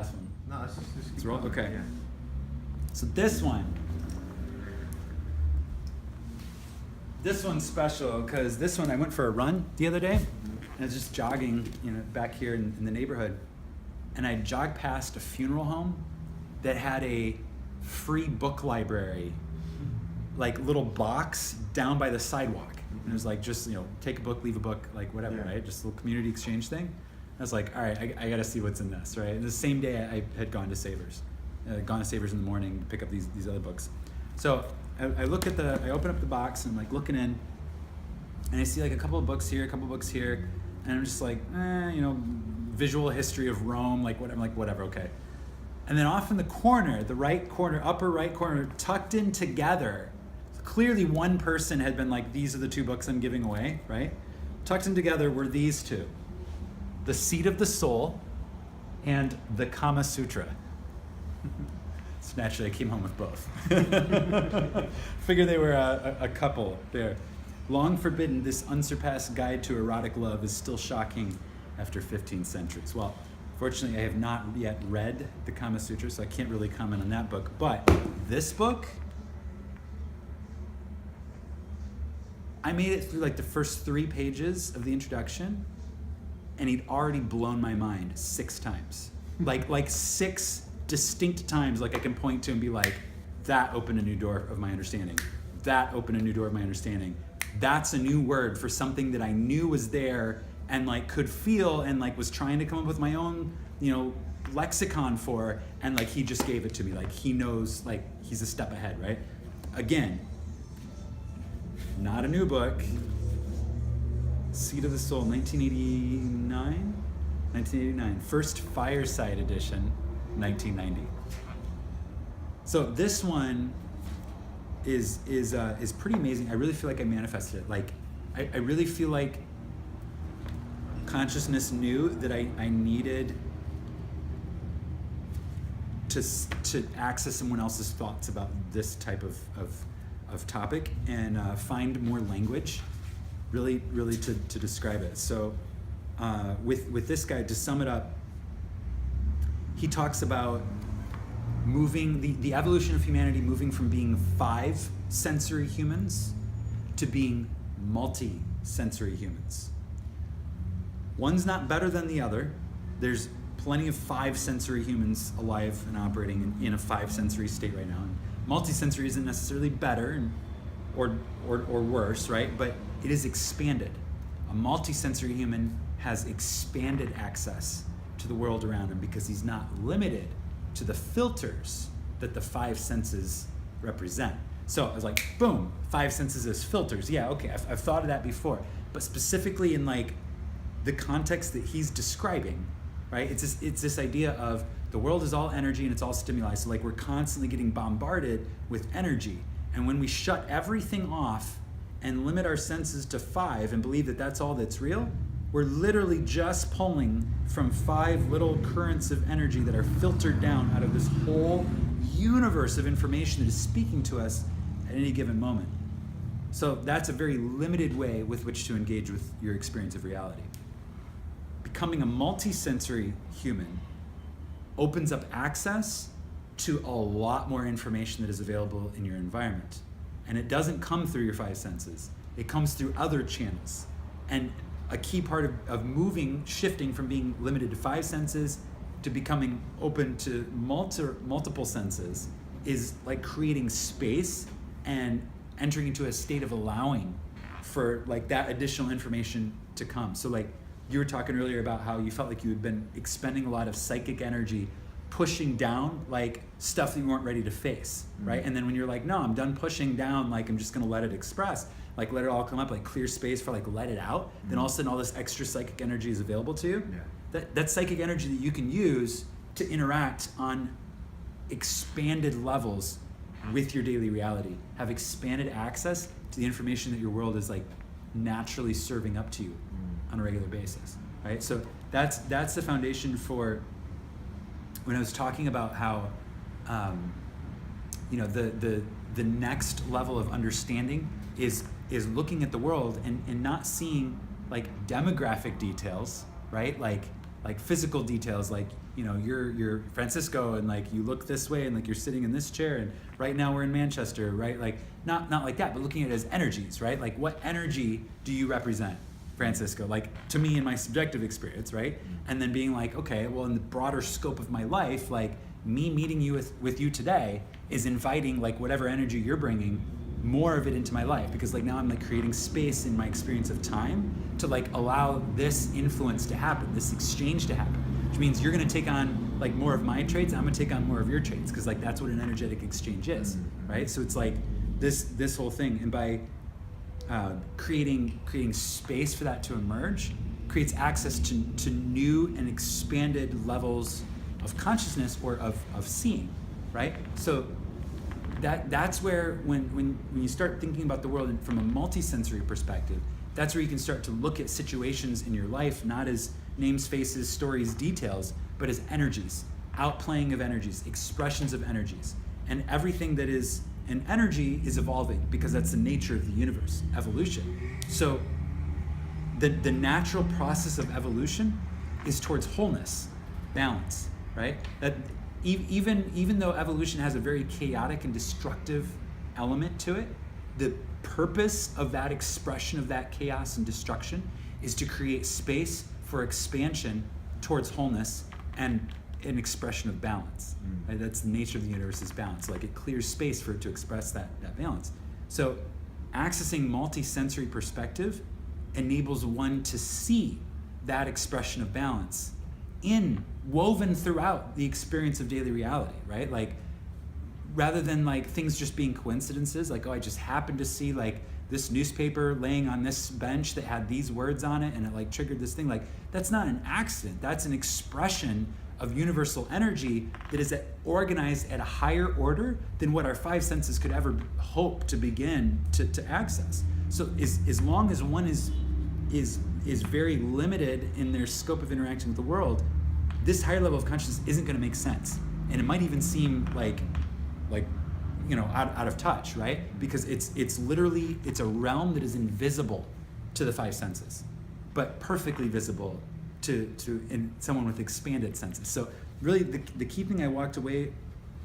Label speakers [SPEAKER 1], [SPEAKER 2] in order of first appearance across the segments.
[SPEAKER 1] last one.
[SPEAKER 2] No, let's just
[SPEAKER 1] Let's roll.
[SPEAKER 2] going.
[SPEAKER 1] Okay.
[SPEAKER 2] Yeah.
[SPEAKER 1] So this one's special because this one I went for a run the other day, and I was just jogging, back here in the neighborhood, and I jogged past a funeral home that had a free book library, like little box down by the sidewalk. And it was like, just, take a book, leave a book, like whatever,
[SPEAKER 2] Yeah.
[SPEAKER 1] right? Just a little community exchange thing. I was like, all right, I got to see what's in this, right? And the same day I had gone to Savers in the morning to pick up these other books. So I open up the box and I'm like looking in, and I see like a couple of books here, and I'm just like, visual history of Rome, like whatever, okay. And then off in the corner, the right corner, upper right corner, tucked in together, clearly one person had been like, these are the two books I'm giving away, right? Tucked in together were these two, The Seat of the Soul and the Kama Sutra. So naturally I came home with both. Figure they were a couple there. Long forbidden, this unsurpassed guide to erotic love is still shocking after 15 centuries. Well, fortunately I have not yet read the Kama Sutra, so I can't really comment on that book. But this book, I made it through like the first 3 pages of the introduction, and he'd already blown my mind 6 times. Like 6 distinct times, like I can point to and be like, that opened a new door of my understanding. That opened a new door of my understanding. That's a new word for something that I knew was there and like could feel and like was trying to come up with my own, lexicon for, and like he just gave it to me. Like he knows, like he's a step ahead, right? Again, not a new book. Seat of the Soul, 1989? First Fireside Edition, 1990. So this one is pretty amazing. I really feel like I manifested it. Like, I really feel like consciousness knew that I needed to access someone else's thoughts about this type of topic and find more language, really to describe it. So with this guy, to sum it up, he talks about moving the evolution of humanity, moving from being 5 sensory humans to being multi-sensory humans. One's not better than the other. There's plenty of 5 sensory humans alive and operating in a 5 sensory state right now. And multi-sensory isn't necessarily better or worse, right? But it is expanded. A multi-sensory human has expanded access to the world around him because he's not limited to the filters that the 5 senses represent. So I was like, boom, 5 senses as filters. Yeah, okay, I've thought of that before. But specifically in like the context that he's describing, right? It's this idea of the world is all energy and it's all stimuli. So like we're constantly getting bombarded with energy. And when we shut everything off and limit our senses to 5 and believe that that's all that's real, we're literally just pulling from 5 little currents of energy that are filtered down out of this whole universe of information that is speaking to us at any given moment. So that's a very limited way with which to engage with your experience of reality. Becoming a multi-sensory human opens up access to a lot more information that is available in your environment. And it doesn't come through your 5 senses. It comes through other channels. And a key part of shifting from being limited to 5 senses to becoming open to multiple senses is like creating space and entering into a state of allowing for like that additional information to come. So like you were talking earlier about how you felt like you had been expending a lot of psychic energy pushing down like stuff that you weren't ready to face, right? And then when you're like, no, I'm done pushing down, like I'm just gonna let it express, like let it all come up, like clear space for like let it out, then all of a sudden all this extra psychic energy is available to you. Yeah. That's psychic energy that you can use to interact on expanded levels with your daily reality, have expanded access to the information that your world is like naturally serving up to you on a regular basis, right? So that's the foundation for when I was talking about how the next level of understanding is looking at the world and not seeing like demographic details, right? Like like physical details, like, you know, you're Francisco and like you look this way and like you're sitting in this chair and right now we're in Manchester, right? Like not like that, but looking at it as energies, right? Like what energy do you represent, Francisco? Like to me in my subjective experience, right? And then being like, okay, well in the broader scope of my life, like me meeting you with you today is inviting like whatever energy you're bringing, more of it into my life, because like now I'm like creating space in my experience of time to like allow this influence to happen, this exchange to happen, which means you're going to take on like more of my traits, I'm going to take on more of your traits, because like that's what an energetic exchange is, right? So it's like this whole thing, and by creating space for that to emerge creates access to new and expanded levels of consciousness or of seeing, right? So that's where when you start thinking about the world from a multisensory perspective, that's where you can start to look at situations in your life not as names, faces, stories, details, but as energies, outplaying of energies, expressions of energies. And everything that is an energy is evolving, because that's the nature of the universe, evolution. So the natural process of evolution is towards wholeness, balance, right? That even though evolution has a very chaotic and destructive element to it, the purpose of that expression of that chaos and destruction is to create space for expansion towards wholeness and an expression of balance. Right? That's the nature of the universe, is balance. Like it clears space for it to express that balance. So accessing multi-sensory perspective enables one to see that expression of balance woven throughout the experience of daily reality, right? Like rather than like things just being coincidences, like, oh, I just happened to see like this newspaper laying on this bench that had these words on it and it like triggered this thing. Like that's not an accident, that's an expression of universal energy that is organized at a higher order than what our five senses could ever hope to begin to access. So as long as one is very limited in their scope of interaction with the world, this higher level of consciousness isn't going to make sense, and it might even seem like you know, out of touch, right? Because it's literally a realm that is invisible to the five senses, but perfectly visible to someone with expanded senses. So really the key thing I walked away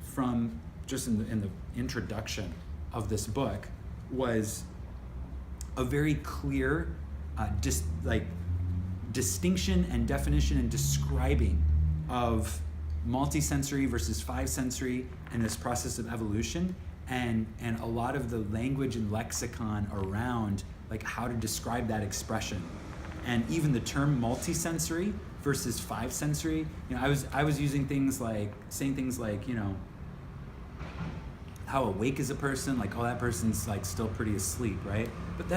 [SPEAKER 1] from just in the introduction of this book was a very clear distinction and definition and describing of multisensory versus five sensory and this process of evolution, and a lot of the language and lexicon around like how to describe that expression. And even the term multisensory versus five sensory, you know, I was using saying things like, you know, how awake is a person, like, oh, that person's like still pretty asleep, right? But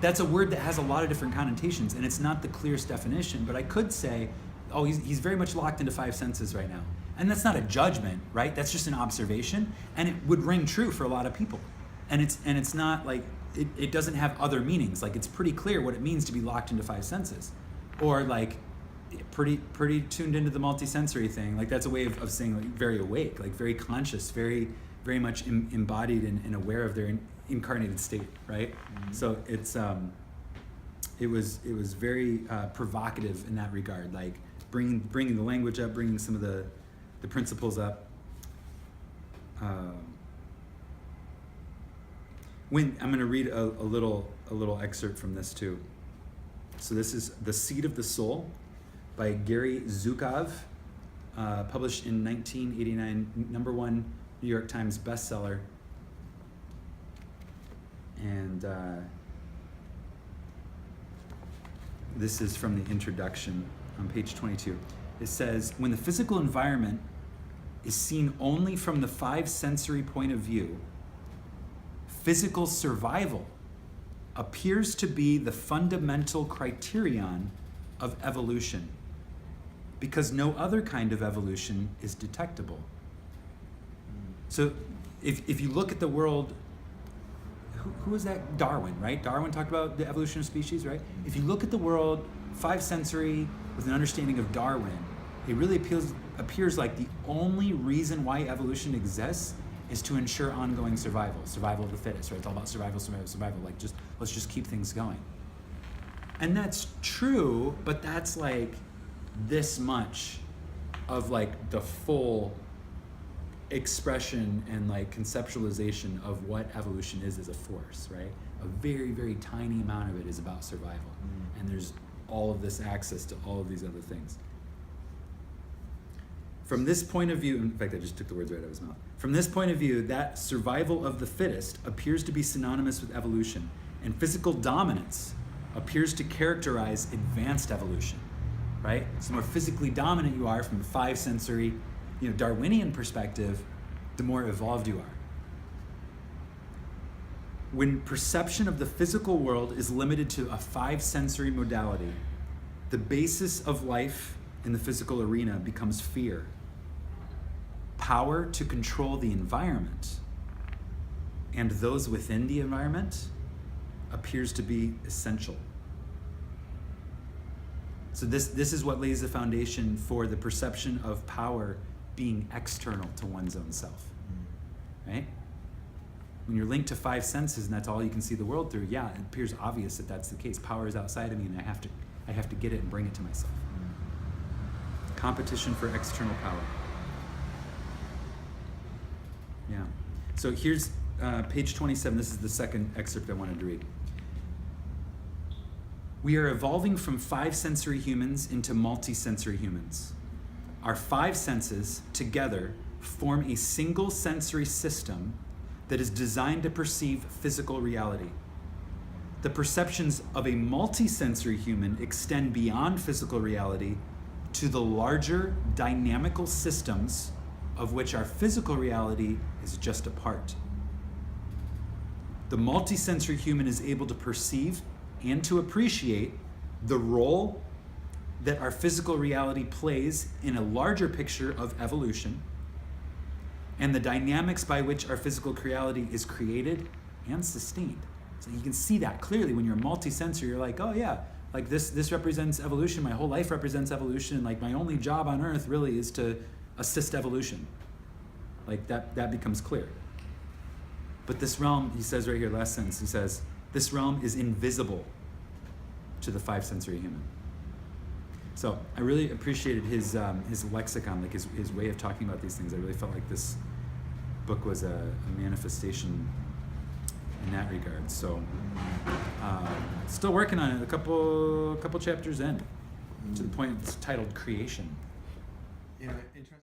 [SPEAKER 1] that's a word that has a lot of different connotations, and it's not the clearest definition. But I could say, oh, he's very much locked into five senses right now. And that's not a judgment, right? That's just an observation, and it would ring true for a lot of people. And it's not like, it doesn't have other meanings. Like it's pretty clear what it means to be locked into five senses. Or like pretty tuned into the multisensory thing. Like that's a way of saying like very awake, like very conscious, very, very much embodied and aware of their incarnated state, right? Mm-hmm. So it was very provocative in that regard, like bringing the language up, bringing some of the principles up. When I'm going to read a little excerpt from this too. So this is The Seed of the Soul by Gary Zukov, published in 1989, #1 New York Times bestseller. And this is from the introduction on page 22. It says, when the physical environment is seen only from the five sensory point of view, physical survival appears to be the fundamental criterion of evolution, because no other kind of evolution is detectable. So if you look at the world, who was that? Darwin, right? Darwin talked about the evolution of species, right? If you look at the world five sensory with an understanding of Darwin, it really appears like the only reason why evolution exists is to ensure ongoing survival of the fittest, right? It's all about survival. Like let's just keep things going. And that's true, but that's like this much of like the full expression and like conceptualization of what evolution is as a force, right? A very, very tiny amount of it is about survival. And there's all of this access to all of these other things. From this point of view, in fact, I just took the words right out of his mouth. From this point of view, that survival of the fittest appears to be synonymous with evolution, and physical dominance appears to characterize advanced evolution, right? So the more physically dominant you are from the five sensory, Darwinian perspective, the more evolved you are. When perception of the physical world is limited to a five sensory modality, the basis of life in the physical arena becomes fear. Power to control the environment and those within the environment appears to be essential. So this is what lays the foundation for the perception of power being external to one's own self, right? When you're linked to five senses and that's all you can see the world through, yeah, it appears obvious that that's the case. Power is outside of me and I have to get it and bring it to myself. Competition for external power. Yeah. So here's page 27. This is the second excerpt I wanted to read. We are evolving from five sensory humans into multi-sensory humans. Our five senses together form a single sensory system that is designed to perceive physical reality. The perceptions of a multi-sensory human extend beyond physical reality to the larger dynamical systems of which our physical reality is just a part. The multi-sensory human is able to perceive and to appreciate the role that our physical reality plays in a larger picture of evolution and the dynamics by which our physical reality is created and sustained. So you can see that clearly when you're multi-sensory. You're like, oh yeah, like this represents evolution. My whole life represents evolution. And like my only job on earth really is to assist evolution. Like that becomes clear. But this realm, he says right here, last sentence, he says, this realm is invisible to the five sensory human. So I really appreciated his lexicon, like his way of talking about these things. I really felt like this book was a manifestation in that regard. So still working on it, a couple chapters in, to the point it's titled Creation.
[SPEAKER 2] You know, interesting.